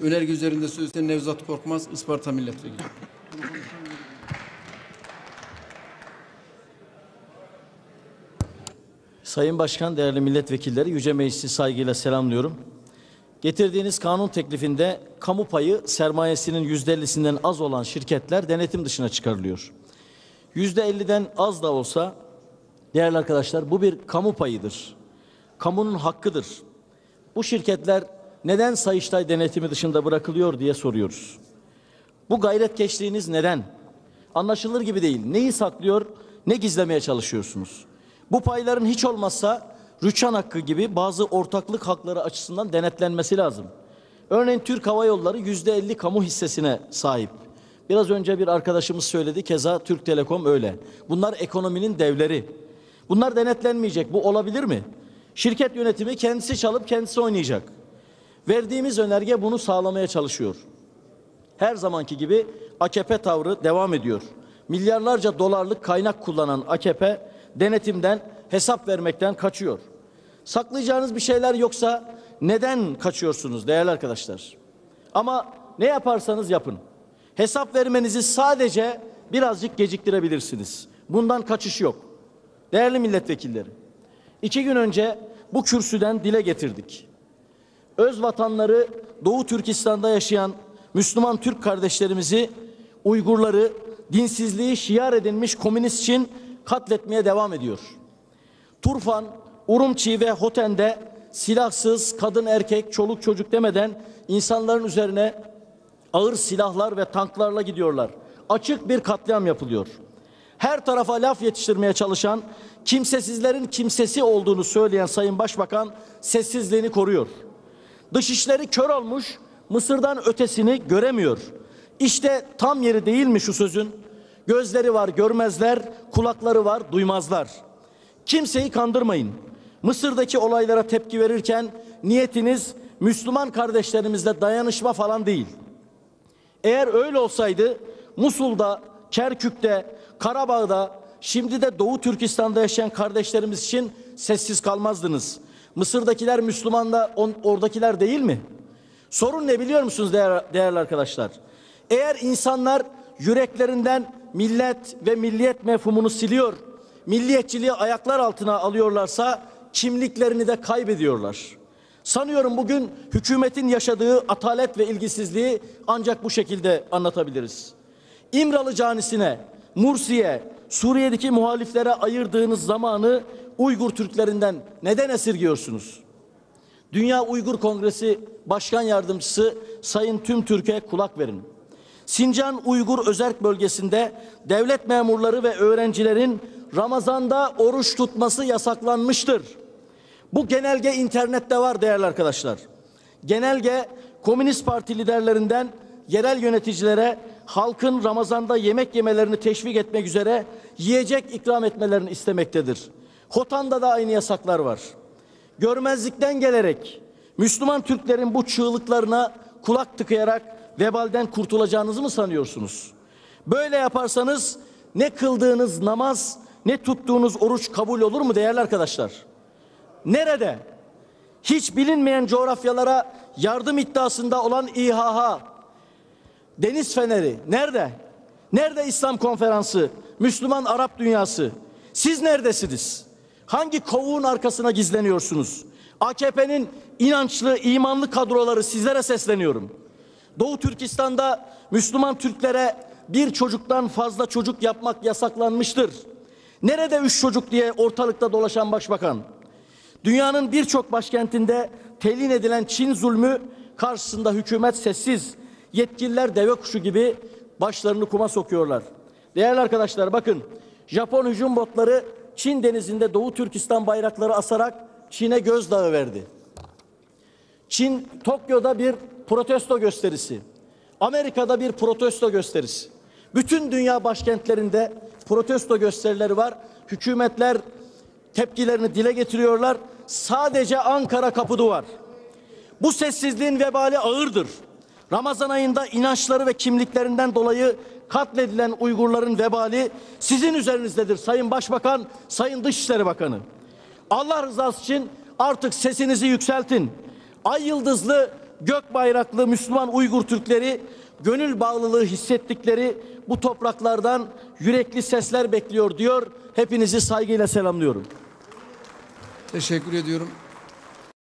Önerge üzerinde sözden Nevzat Korkmaz, Isparta Milletvekili. Sayın Başkan, değerli milletvekilleri, Yüce Meclisi saygıyla selamlıyorum. Getirdiğiniz kanun teklifinde kamu payı sermayesinin %50'sinden az olan şirketler denetim dışına çıkarılıyor. %50'den az da olsa, değerli arkadaşlar, bu bir kamu payıdır. Kamunun hakkıdır. Bu şirketler neden Sayıştay denetimi dışında bırakılıyor diye soruyoruz. Bu gayretkeşliğiniz neden? Anlaşılır gibi değil. Neyi saklıyor, ne gizlemeye çalışıyorsunuz? Bu payların hiç olmazsa rüçhan hakkı gibi bazı ortaklık hakları açısından denetlenmesi lazım. Örneğin Türk Hava Yolları %50 kamu hissesine sahip. Biraz önce bir arkadaşımız söyledi, keza Türk Telekom öyle. Bunlar ekonominin devleri. Bunlar denetlenmeyecek. Bu olabilir mi? Şirket yönetimi kendisi çalıp kendisi oynayacak. Verdiğimiz önerge bunu sağlamaya çalışıyor. Her zamanki gibi AKP tavrı devam ediyor. Milyarlarca dolarlık kaynak kullanan AKP denetimden, hesap vermekten kaçıyor. Saklayacağınız bir şeyler yoksa neden kaçıyorsunuz değerli arkadaşlar? Ama ne yaparsanız yapın, hesap vermenizi sadece birazcık geciktirebilirsiniz. Bundan kaçış yok. Değerli milletvekilleri, 2 gün önce bu kürsüden dile getirdik. Öz vatanları Doğu Türkistan'da yaşayan Müslüman Türk kardeşlerimizi, Uygurları, dinsizliği şiar edilmiş komünist Çin katletmeye devam ediyor. Turfan, Urumçi ve Hoten'de silahsız kadın erkek, çoluk çocuk demeden insanların üzerine ağır silahlar ve tanklarla gidiyorlar. Açık bir katliam yapılıyor. Her tarafa laf yetiştirmeye çalışan, kimsesizlerin kimsesi olduğunu söyleyen Sayın Başbakan sessizliğini koruyor. Dışişleri kör olmuş, Mısır'dan ötesini göremiyor. İşte tam yeri değil mi şu sözün? Gözleri var görmezler, kulakları var duymazlar. Kimseyi kandırmayın. Mısır'daki olaylara tepki verirken niyetiniz Müslüman kardeşlerimizle dayanışma falan değil. Eğer öyle olsaydı Musul'da, Kerkük'te, Karabağ'da, şimdi de Doğu Türkistan'da yaşayan kardeşlerimiz için sessiz kalmazdınız. Mısır'dakiler Müslüman da oradakiler değil mi? Sorun ne biliyor musunuz değerli arkadaşlar? Eğer insanlar yüreklerinden millet ve milliyet mefhumunu siliyor, milliyetçiliği ayaklar altına alıyorlarsa kimliklerini de kaybediyorlar. Sanıyorum bugün hükümetin yaşadığı atalet ve ilgisizliği ancak bu şekilde anlatabiliriz. İmralı canisine, Mursi'ye, Suriye'deki muhaliflere ayırdığınız zamanı Uygur Türklerinden neden esirgiyorsunuz? Dünya Uygur Kongresi Başkan Yardımcısı Sayın Tümtürk'e kulak verin. Sincan Uygur Özerk Bölgesi'nde devlet memurları ve öğrencilerin Ramazan'da oruç tutması yasaklanmıştır. Bu genelge internette var değerli arkadaşlar. Genelge Komünist Parti liderlerinden yerel yöneticilere halkın Ramazan'da yemek yemelerini teşvik etmek üzere yiyecek ikram etmelerini istemektedir. Hotan'da da aynı yasaklar var. Görmezlikten gelerek Müslüman Türklerin bu çığlıklarına kulak tıkayarak vebalden kurtulacağınızı mı sanıyorsunuz? Böyle yaparsanız ne kıldığınız namaz, ne tuttuğunuz oruç kabul olur mu değerli arkadaşlar? Nerede? Hiç bilinmeyen coğrafyalara yardım iddiasında olan İHH, Deniz Feneri nerede? Nerede İslam Konferansı, Müslüman Arap dünyası? Siz neredesiniz? Hangi kovuğun arkasına gizleniyorsunuz? AKP'nin inançlı, imanlı kadroları, sizlere sesleniyorum. Doğu Türkistan'da Müslüman Türklere bir çocuktan fazla çocuk yapmak yasaklanmıştır. Nerede 3 çocuk diye ortalıkta dolaşan başbakan? Dünyanın birçok başkentinde telin edilen Çin zulmü karşısında hükümet sessiz. Yetkililer deve kuşu gibi başlarını kuma sokuyorlar. Değerli arkadaşlar bakın, Japon hücum botları Çin denizinde Doğu Türkistan bayrakları asarak Çin'e gözdağı verdi. Çin Tokyo'da bir protesto gösterisi, Amerika'da bir protesto gösterisi. Bütün dünya başkentlerinde protesto gösterileri var. Hükümetler tepkilerini dile getiriyorlar. Sadece Ankara kapı duvar. Bu sessizliğin vebali ağırdır. Ramazan ayında inançları ve kimliklerinden dolayı katledilen Uygurların vebali sizin üzerinizdedir Sayın Başbakan, Sayın Dışişleri Bakanı. Allah rızası için artık sesinizi yükseltin. Ay yıldızlı gök bayraklı Müslüman Uygur Türkleri gönül bağlılığı hissettikleri bu topraklardan yürekli sesler bekliyor diyor. Hepinizi saygıyla selamlıyorum. Teşekkür ediyorum.